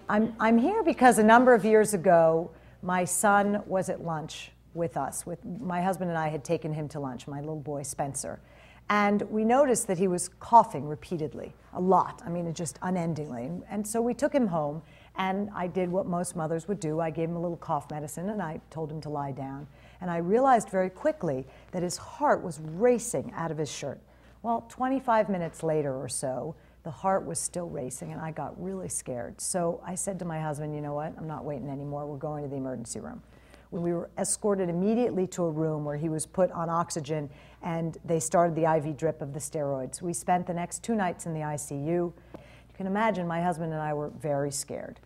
I'm here because a number of years ago, my son was at lunch with us. My husband and I had taken him to lunch, my little boy Spencer. And we noticed that he was coughing repeatedly, a lot. I mean, just unendingly. And so we took him home, and I did what most mothers would do. I gave him a little cough medicine, and I told him to lie down. And I realized very quickly that his heart was racing out of his shirt. Well, 25 minutes later or so, the heart was still racing, and I got really scared. So I said to my husband, you know what, I'm not waiting anymore. We're going to the emergency room. We were escorted immediately to a room where he was put on oxygen, and they started the IV drip of the steroids. We spent the next 2 nights in the ICU. You can imagine my husband and I were very scared.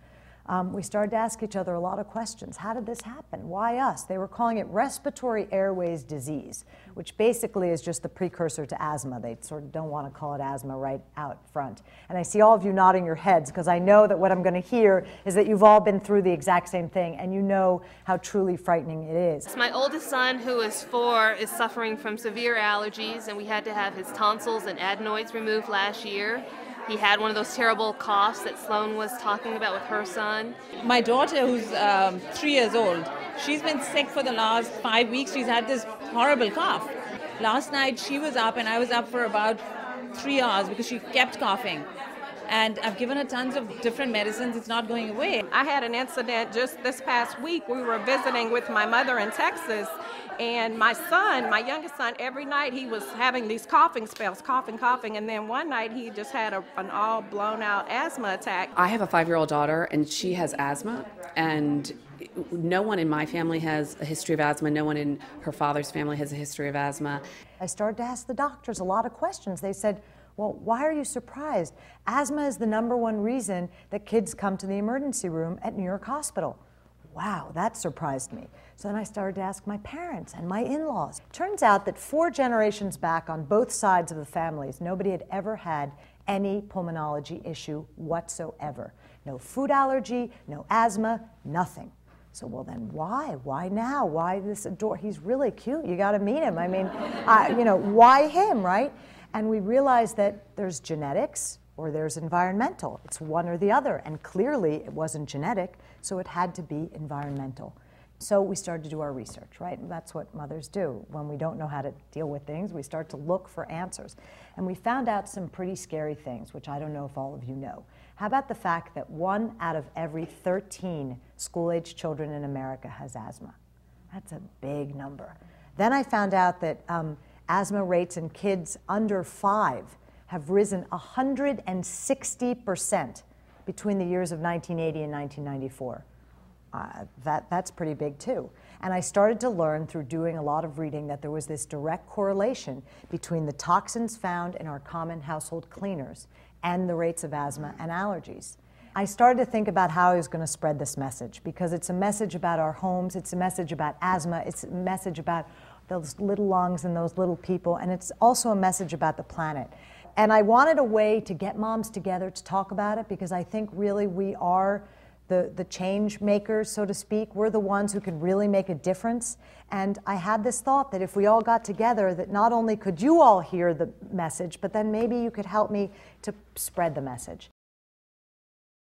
We started to ask each other a lot of questions. How did this happen? Why us? They were calling it respiratory airways disease, which basically is just the precursor to asthma. They sort of don't want to call it asthma right out front. And I see all of you nodding your heads because I know that what I'm going to hear is that you've all been through the exact same thing, and you know how truly frightening it is. My oldest son, who is 4, is suffering from severe allergies, and we had to have his tonsils and adenoids removed last year. He had one of those terrible coughs that Sloan was talking about with her son. My daughter, who's 3 years old, she's been sick for the last 5 weeks. She's had this horrible cough. Last night she was up and I was up for about 3 hours because she kept coughing. And I've given her tons of different medicines. It's not going away. I had an incident just this past week. We were visiting with my mother in Texas, and my son, my youngest son, every night he was having these coughing spells, coughing, and then one night he just had an all blown out asthma attack. I have a 5-year-old daughter, and she has asthma, and no one in my family has a history of asthma. No one in her father's family has a history of asthma. I started to ask the doctors a lot of questions. They said, well, why are you surprised? Asthma is the #1 reason that kids come to the emergency room at New York Hospital. Wow, that surprised me. So then I started to ask my parents and my in-laws. Turns out that 4 generations back on both sides of the families, nobody had ever had any pulmonology issue whatsoever. No food allergy, no asthma, nothing. So, well then why? Why now? Why this he's really cute, you gotta meet him. I mean, why him, right? And we realized that there's genetics or there's environmental. It's one or the other. And clearly it wasn't genetic, so it had to be environmental. So we started to do our research, right? And that's what mothers do. When we don't know how to deal with things, we start to look for answers. And we found out some pretty scary things, which I don't know if all of you know. How about the fact that 1 out of every 13 school-age children in America has asthma? That's a big number. Then I found out that asthma rates in kids under 5 have risen 160% between the years of 1980 and 1994. That's pretty big too. And I started to learn through doing a lot of reading that there was this direct correlation between the toxins found in our common household cleaners and the rates of asthma and allergies. I started to think about how I was going to spread this message, because it's a message about our homes, it's a message about asthma, it's a message about those little lungs and those little people, and it's also a message about the planet. And I wanted a way to get moms together to talk about it, because I think really we are the change makers, so to speak. We're the ones who can really make a difference. And I had this thought that if we all got together, that not only could you all hear the message, but then maybe you could help me to spread the message.